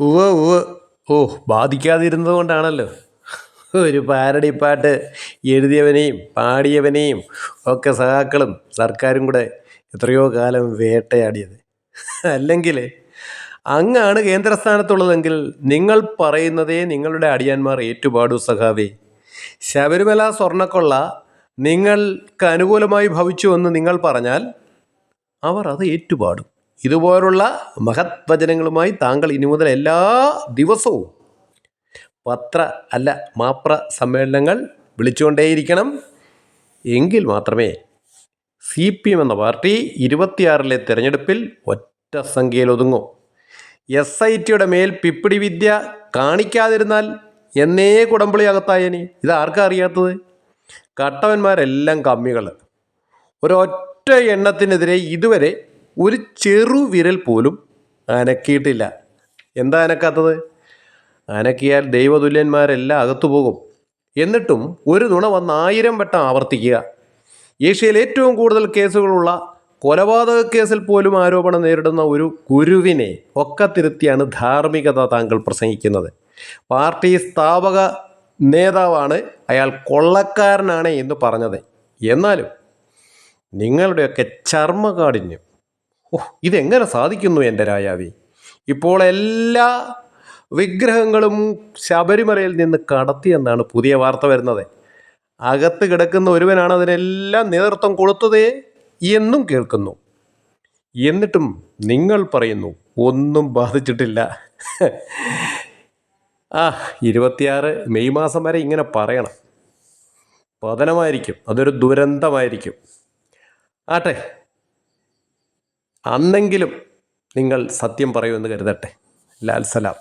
ഉവ്വ് ഉവ്വ്. ഓ, ബാധിക്കാതിരുന്നത് കൊണ്ടാണല്ലോ ഒരു പാരഡി പാട്ട് എഴുതിയവനെയും പാടിയവനെയും ഒക്കെ സഹാക്കളും സർക്കാരും കൂടെ എത്രയോ കാലം വേട്ടയാടിയത്. അല്ലെങ്കിൽ അങ്ങാണ് കേന്ദ്രസ്ഥാനത്തുള്ളതെങ്കിൽ നിങ്ങൾ പറയുന്നതേ നിങ്ങളുടെ അടിയാന്മാർ ഏറ്റുപാടൂ സഖാവേ. ശബരിമല സ്വർണ്ണക്കൊള്ള നിങ്ങൾക്ക് അനുകൂലമായി ഭവിച്ചുവെന്ന് നിങ്ങൾ പറഞ്ഞാൽ അവർ അത് ഏറ്റുപാടും. ഇതുപോലുള്ള മഹത് വചനങ്ങളുമായി താങ്കൾ ഇനി മുതൽ എല്ലാ ദിവസവും പത്ര അല്ല മാപ്ര സമ്മേളനങ്ങൾ വിളിച്ചുകൊണ്ടേയിരിക്കണം. എങ്കിൽ മാത്രമേ CPM എന്ന പാർട്ടി 26-ലെ തെരഞ്ഞെടുപ്പിൽ ഒറ്റ സംഖ്യയിൽ ഒതുങ്ങും. SITയുടെ മേൽ പിപ്പിടി വിദ്യ കാണിക്കാതിരുന്നാൽ എന്നേ കുടംപുളി അകത്തായനി. ഇതാർക്കാ അറിയാത്തത്? കട്ടവന്മാരെല്ലാം കമ്മികൾ. ഒരൊറ്റ എണ്ണത്തിനെതിരെ ഇതുവരെ ഒരു ചെറുവിരൽ പോലും അനക്കിയിട്ടില്ല. എന്താ അനക്കാത്തത്? അനക്കിയാൽ ദൈവതുല്യന്മാരെല്ലാം അകത്തു പോകും. എന്നിട്ടും ഒരു നുണ വന്ന് 1000 വട്ടം ആവർത്തിക്കുക. ഏഷ്യയിൽ ഏറ്റവും കൂടുതൽ കേസുകളുള്ള കൊലപാതക കേസിൽ പോലും ആരോപണം നേരിടുന്ന ഒരു ഗുരുവിനെ ഒക്കെ തിരുത്തിയാണ് ധാർമ്മികത താങ്കൾ പ്രസംഗിക്കുന്നത്. പാർട്ടി സ്ഥാപക നേതാവാണ് അയാൾ കൊള്ളക്കാരനാണ് എന്ന് പറഞ്ഞത്. എന്നാലും നിങ്ങളുടെയൊക്കെ ചർമ്മകാഠിന്യം, ഇതെങ്ങനെ സാധിക്കുന്നു എൻ്റെ രായാവി? ഇപ്പോൾ എല്ലാ വിഗ്രഹങ്ങളും ശബരിമലയിൽ നിന്ന് കടത്തിയെന്നാണ് പുതിയ വാർത്ത വരുന്നത്. അകത്ത് കിടക്കുന്ന ഒരുവനാണ് അതിനെല്ലാം നേതൃത്വം കൊടുത്തതേ എന്നും കേൾക്കുന്നു. എന്നിട്ടും നിങ്ങൾ പറയുന്നു ഒന്നും ബാധിച്ചിട്ടില്ല. 26 മെയ് മാസം വരെ ഇങ്ങനെ പറയണം. പതനമായിരിക്കും, അതൊരു ദുരന്തമായിരിക്കും. ആട്ടെ, അന്നെങ്കിലും നിങ്ങൾ സത്യം പറയുമെന്ന് കരുതട്ടെ. ലാൽ സലാം.